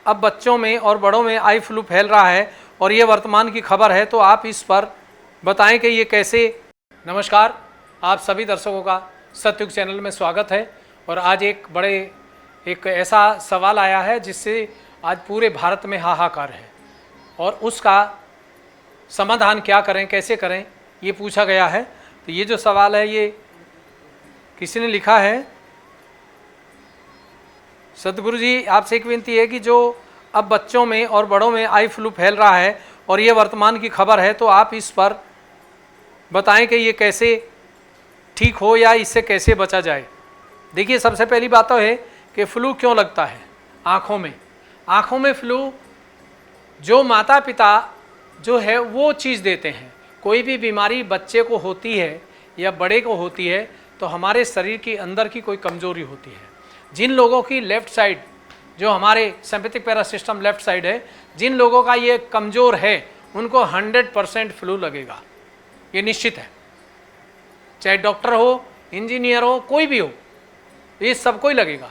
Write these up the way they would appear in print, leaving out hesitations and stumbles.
अब बच्चों में और बड़ों में आई फ्लू फैल रहा है और ये वर्तमान की खबर है, तो आप इस पर बताएं कि ये कैसे। नमस्कार, आप सभी दर्शकों का सतयुग चैनल में स्वागत है। और आज एक ऐसा सवाल आया है जिससे आज पूरे भारत में हाहाकार है और उसका समाधान क्या करें, कैसे करें, ये पूछा गया है। तो ये जो सवाल है ये किसी ने लिखा है, सतगुरु जी आपसे एक विनती है कि जो अब बच्चों में और बड़ों में आई फ्लू फैल रहा है और ये वर्तमान की खबर है, तो आप इस पर बताएं कि ये कैसे ठीक हो या इससे कैसे बचा जाए। देखिए, सबसे पहली बात तो है कि फ्लू क्यों लगता है आँखों में फ्लू जो माता पिता जो है वो चीज़ देते हैं। कोई भी बीमारी बच्चे को होती है या बड़े को होती है तो हमारे शरीर के अंदर की कोई कमजोरी होती है। जिन लोगों की लेफ़्ट साइड, जो हमारे सिंपैथिक पैरासिस सिस्टम लेफ़्ट साइड है, जिन लोगों का ये कमज़ोर है उनको 100% फ्लू लगेगा, ये निश्चित है। चाहे डॉक्टर हो, इंजीनियर हो, कोई भी हो, ये सबको ही लगेगा।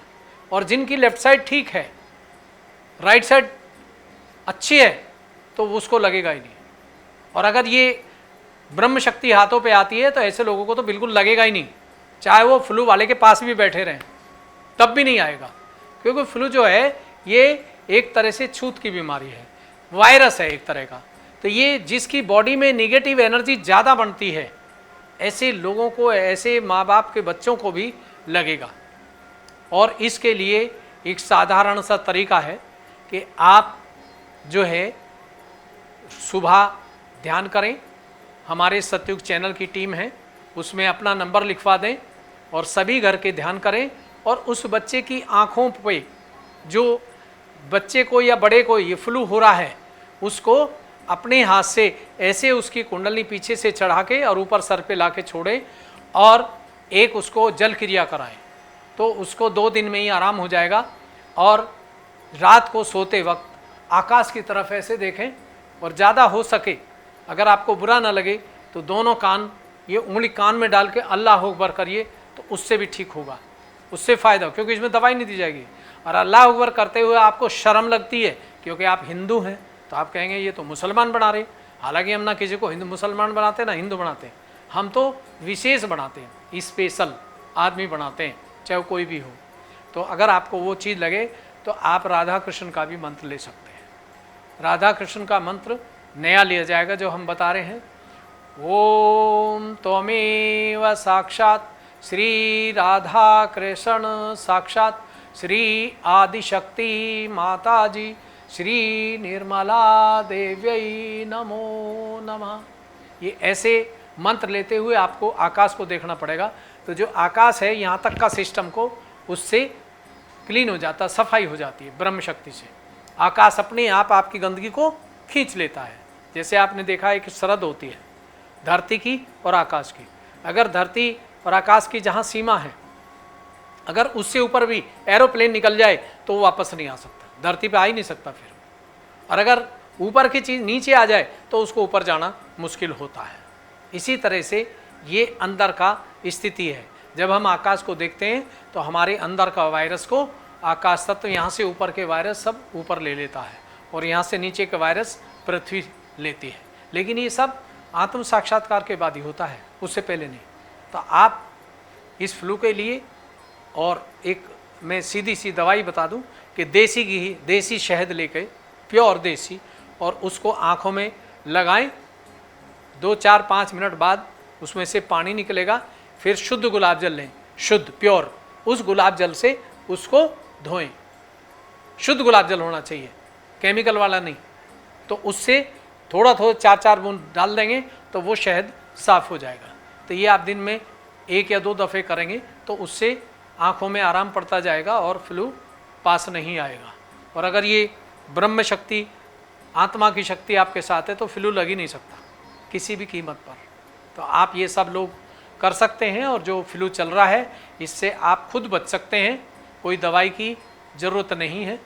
और जिनकी लेफ़्ट साइड ठीक है, राइट साइड अच्छी है, तो उसको लगेगा ही नहीं। और अगर ये ब्रह्म शक्ति हाथों पे आती है तो ऐसे लोगों को तो बिल्कुल लगेगा ही नहीं, चाहे वो फ्लू वाले के पास भी बैठे रहें तब भी नहीं आएगा। क्योंकि फ्लू जो है ये एक तरह से छूत की बीमारी है, वायरस है एक तरह का। तो ये जिसकी बॉडी में नेगेटिव एनर्जी ज़्यादा बनती है, ऐसे लोगों को, ऐसे माँ बाप के बच्चों को भी लगेगा। और इसके लिए एक साधारण सा तरीका है कि आप जो है सुबह ध्यान करें। हमारे सतयुग चैनल की टीम है, उसमें अपना नंबर लिखवा दें और सभी घर के ध्यान करें। और उस बच्चे की आँखों पे, जो बच्चे को या बड़े को ये फ्लू हो रहा है, उसको अपने हाथ से ऐसे उसकी कुंडली पीछे से चढ़ा के और ऊपर सर पे ला के छोड़ें और एक उसको जल क्रिया कराएं, तो उसको 2 दिन में ही आराम हो जाएगा। और रात को सोते वक्त आकाश की तरफ ऐसे देखें और ज़्यादा हो सके, अगर आपको बुरा ना लगे तो दोनों कान, ये उंगली कान में डाल के अल्लाह अकबर करिए, तो उससे भी ठीक होगा, उससे फ़ायदा, क्योंकि इसमें दवाई नहीं दी जाएगी। और अल्लाह अकबर करते हुए आपको शर्म लगती है क्योंकि आप हिंदू हैं, तो आप कहेंगे ये तो मुसलमान बना रहे। हालांकि हम ना किसी को हिंदू मुसलमान बनाते ना हिंदू बनाते हैं, हम तो विशेष बनाते हैं, स्पेशल आदमी बनाते हैं, चाहे कोई भी हो। तो अगर आपको वो चीज़ लगे तो आप राधा कृष्ण का भी मंत्र ले सकते हैं। राधा कृष्ण का मंत्र नया लिया जाएगा जो हम बता रहे हैं, ओम त्वमेव साक्षात श्री राधा कृष्ण साक्षात श्री आदिशक्ति माता जी श्री निर्मला देव्यै नमो नमः। ये ऐसे मंत्र लेते हुए आपको आकाश को देखना पड़ेगा। तो जो आकाश है यहाँ तक का सिस्टम को, उससे क्लीन हो जाता, सफाई हो जाती है ब्रह्म शक्ति से। आकाश अपने आप आपकी गंदगी को खींच लेता है। जैसे आपने देखा है कि सरहद होती है धरती की और आकाश की। अगर धरती और आकाश की जहाँ सीमा है, अगर उससे ऊपर भी एरोप्लेन निकल जाए तो वो वापस नहीं आ सकता, धरती पे आ ही नहीं सकता फिर। और अगर ऊपर की चीज़ नीचे आ जाए तो उसको ऊपर जाना मुश्किल होता है। इसी तरह से ये अंदर का स्थिति है। जब हम आकाश को देखते हैं तो हमारे अंदर का वायरस को आकाश तत्व, यहाँ से ऊपर के वायरस सब ऊपर ले लेता है और यहाँ से नीचे के वायरस पृथ्वी लेती है। लेकिन ये सब आत्म साक्षात्कार के बाद ही होता है, उससे पहले नहीं। तो आप इस फ्लू के लिए, और एक मैं सीधी सी दवाई बता दूं कि देसी घी, देसी शहद लेके, प्योर देसी, और उसको आँखों में लगाएं। 2, 4, 5 मिनट बाद उसमें से पानी निकलेगा। फिर शुद्ध गुलाब जल लें, शुद्ध प्योर, उस गुलाब जल से उसको धोएं। शुद्ध गुलाब जल होना चाहिए, केमिकल वाला नहीं। तो उससे थोड़ा 4-4 बूंद डाल देंगे तो वो शहद साफ़ हो जाएगा। तो ये आप दिन में 1 या 2 दफ़े करेंगे तो उससे आँखों में आराम पड़ता जाएगा और फ्लू पास नहीं आएगा। और अगर ये ब्रह्म शक्ति, आत्मा की शक्ति आपके साथ है तो फ्लू लग ही नहीं सकता किसी भी कीमत पर। तो आप ये सब लोग कर सकते हैं। और जो फ्लू चल रहा है इससे आप खुद बच सकते हैं, कोई दवाई की ज़रूरत नहीं है।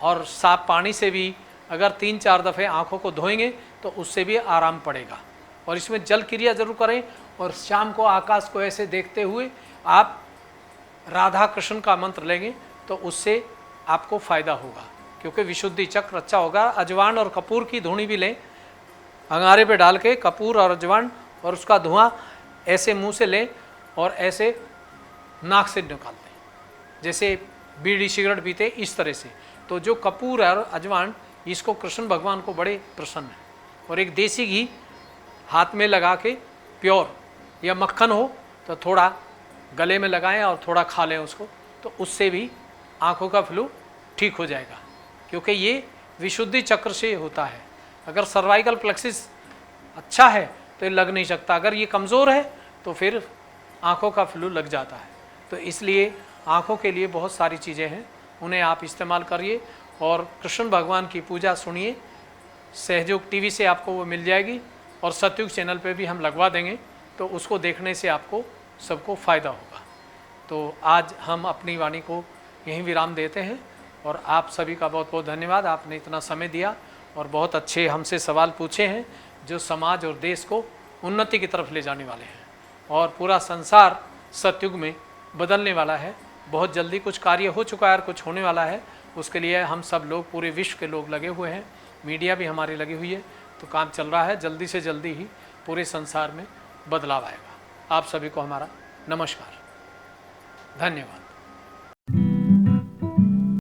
और साफ पानी से भी अगर 3-4 दफ़े आँखों को धोएंगे तो उससे भी आराम पड़ेगा। और इसमें जल क्रिया जरूर करें। और शाम को आकाश को ऐसे देखते हुए आप राधा कृष्ण का मंत्र लेंगे तो उससे आपको फ़ायदा होगा। क्योंकि विशुद्धि चक्र अच्छा होगा। अजवान और कपूर की धुनी भी लें, अंगारे पे डाल के कपूर और अजवान, और उसका धुआं ऐसे मुंह से लें और ऐसे नाक से निकालते हैं, जैसे बीड़ी सिगरेट पीते इस तरह से। तो जो कपूर और अजवान, इसको कृष्ण भगवान को बड़े प्रसन्न है। और एक देसी घी हाथ में लगा के, प्योर या मक्खन हो तो थोड़ा गले में लगाएं और थोड़ा खा लें उसको, तो उससे भी आँखों का फ्लू ठीक हो जाएगा, क्योंकि ये विशुद्धि चक्र से होता है। अगर सर्वाइकल प्लेक्सिस अच्छा है तो ये लग नहीं सकता, अगर ये कमज़ोर है तो फिर आँखों का फ्लू लग जाता है। तो इसलिए आँखों के लिए बहुत सारी चीज़ें हैं, उन्हें आप इस्तेमाल करिए और कृष्ण भगवान की पूजा सुनिए। सहयोग टीवी से आपको वो मिल जाएगी और सतयुग चैनल पे भी हम लगवा देंगे, तो उसको देखने से आपको सबको फ़ायदा होगा। तो आज हम अपनी वाणी को यहीं विराम देते हैं और आप सभी का बहुत बहुत धन्यवाद। आपने इतना समय दिया और बहुत अच्छे हमसे सवाल पूछे हैं जो समाज और देश को उन्नति की तरफ ले जाने वाले हैं, और पूरा संसार सतयुग में बदलने वाला है। बहुत जल्दी कुछ कार्य हो चुका है और कुछ होने वाला है, उसके लिए हम सब लोग, पूरे विश्व के लोग लगे हुए हैं, मीडिया भी हमारी लगी हुई है, तो काम चल रहा है। जल्दी से जल्दी ही पूरे संसार में बदलाव आएगा। आप सभी को हमारा नमस्कार, धन्यवाद।